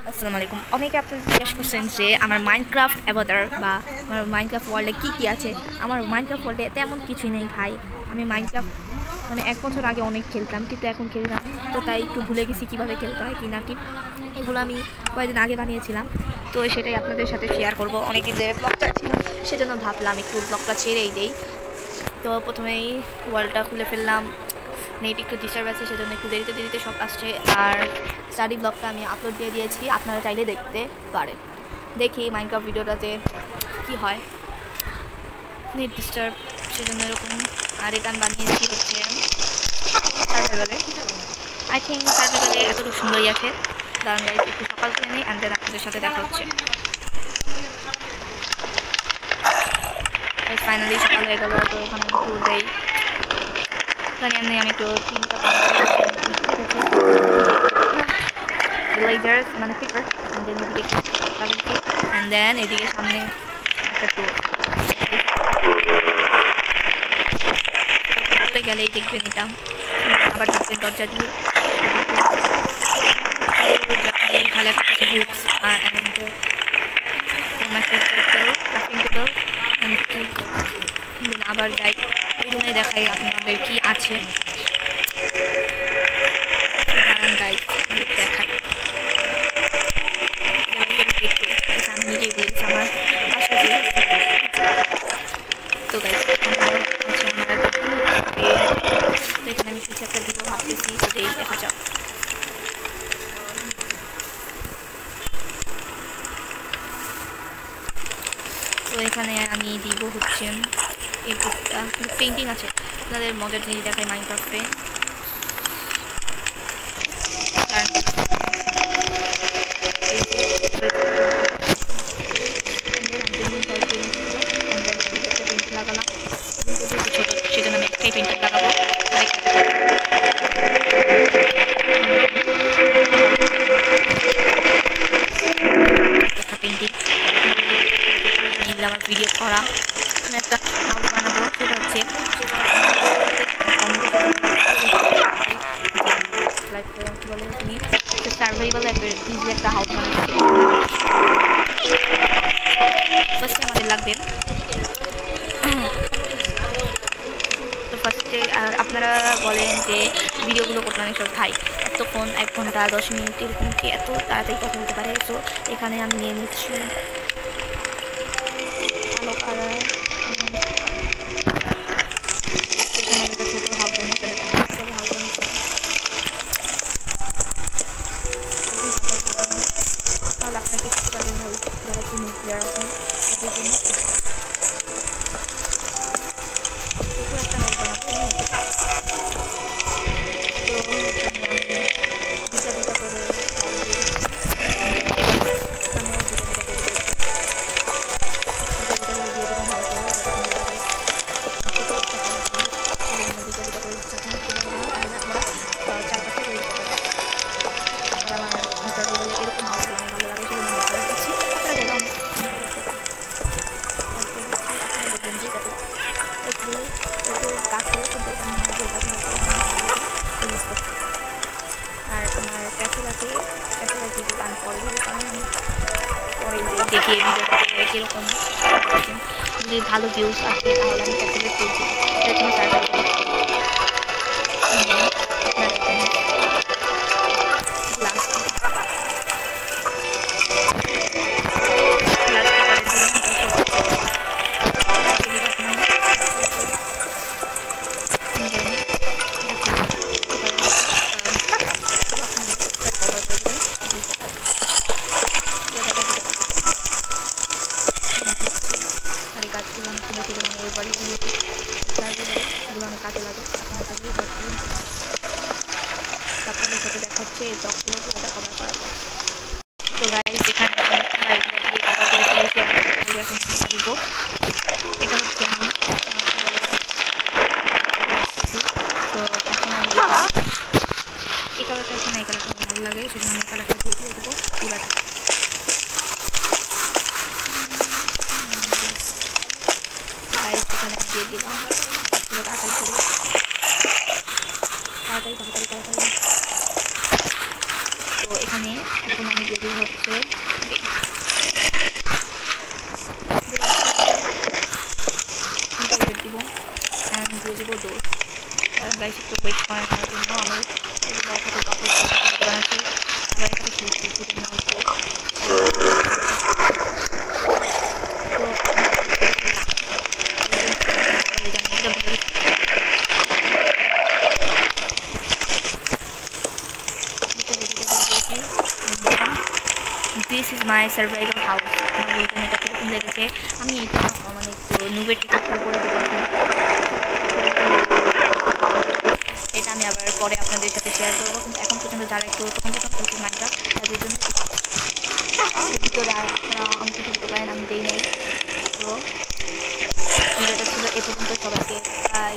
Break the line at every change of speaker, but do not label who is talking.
আসসালামু আলাইকুম। অনেকে আপনারা জিজ্ঞেস করছেন যে আমার মাইনক্রাফট অ্যাভাটার বা আমার মাইনক্রাফট ওয়ার্ল্ডে কী কী আছে। আমার মাইনক্রাফট ওয়ার্ল্ডে তেমন কিছুই নেই ভাই। আমি মাইনক্রাফট মানে 1 বছর আগে অনেক খেলতাম, কিন্তু এখন খেলি না। তো তাই একটু ভুলে গেছি কীভাবে খেলতে হয় কি না কি। এগুলো আমি কয়েকদিন আগে বানিয়েছিলাম, তো সেটাই আপনাদের সাথে শেয়ার করব। অনেকদিন ধরে ব্লগটা ছিল, সেজন্য ভাবলাম একটু ব্লগটা ছেড়েই দেই। তো প্রথমেই ওয়ার্ল্ডটা খুলে ফেললাম। নেট একটু ডিস্টার্ব আছে, সেজন্য একটু দেরিতে দেরিতে সব আসছে। আর স্টাডি ব্লগটা আমি আপলোড দিয়ে দিয়েছি, আপনারা চাইলে দেখতে পারেন। দেখি মাইনক্রাফট ভিডিওটাতে কি হয়। নেট ডিস্টার্ব, সেজন্য এরকম। আর এটা আমি বানিয়েছি হচ্ছে সার্ভাইভালে। আই থিঙ্ক সার্ভাইভালে এতটুকু সুন্দরই আছে। কারণ গাইজ একটু সকাল করে নেই, অ্যান্ড দেন আপনাদের সাথে দেখা হচ্ছে। ফাইনালি সকাল হয়ে গেল, তো ওখানে একটু দেই। এখানে আমি একটু তিনটা villagers মানে creeper, and then এদিকে লাগাচ্ছি, and then এদিকে সামনে একটা ডোর। চলে গেলেই দেখবেন এটা আবার ঢুকবেন দরজা দিয়ে। collect books and crafting table and then আবার যাই এই রুমে, দেখাই আপনাদের কি আছে। গাইড দেখাই, আমি নিজেই বলেছি আমার বাসা দিয়ে। তো গাইড এখানে আমি কিছু একটা ভিডিও ভাবতেছি, সেটাই দেখা যাক। তো এখানে আমি দিব হচ্ছে এই বুকটা, পেন্টিং আছে। আপনাদের মজার জিনিস দেখায় মাইনক্রাফটে। লাগালাম ছোট, সেজন্য আমি একটাই পেন্টিং লাগাবো। পেন্টিং আমার ভিডিও করা একটা হাউস বানাবো, সেটা হচ্ছে সার্ভাইভাল ইজি একটা হাউস বানাচ্ছি। ফার্স্টে আমাদের লাগবে, তো ফার্স্টে আপনারা বলেন যে ভিডিওগুলো করতে অনেক সব ভাই এতক্ষণ 1 ঘন্টা 10 মিনিট এরকম কি এত তাড়াতাড়ি কথা বলতে পারে। তো এখানে আমি নিয়ে নিচ্ছি কালো কালার। এখানে একটা ছোটো হাফ বানিয়ে তাহলে আপনাকে যারা জিনিস দেওয়া আছে এদের জন্য একটা হাউস বানাবো। আর আমার ক্যাফে আমি পরে দেখিয়ে ভিডিওটা কীরকম। যদি ভালো ভিউজ আসে তাহলে আমি ক্যাফে তুলছি, এটা কোনো সার্ভার কাজগুলো আমি কাজে দিয়ে হচ্ছে দিব অ্যান্ড দিয়ে দিব দোষ গাইস একটু ওয়েট করার জন্য আমি বানাচ্ছি আবার একটা this is my survival house. আমার বলতেন এটা কীরকম লেগেছে। আমি এটা মানে নুবের টিকিট করে দেবো, এটা আমি আবার পরে আপনাদের সাথে শেয়ার করবো। কিন্তু এখন পর্যন্ত যারা একটু প্রথম খেলছি মাইনটা তাদের জন্য ভিতরে আমি কিছু দিতে পারেন, আমি দিই নেই। তো ভিডিওটা ছিল এ পর্যন্ত, সবাইকে বাই।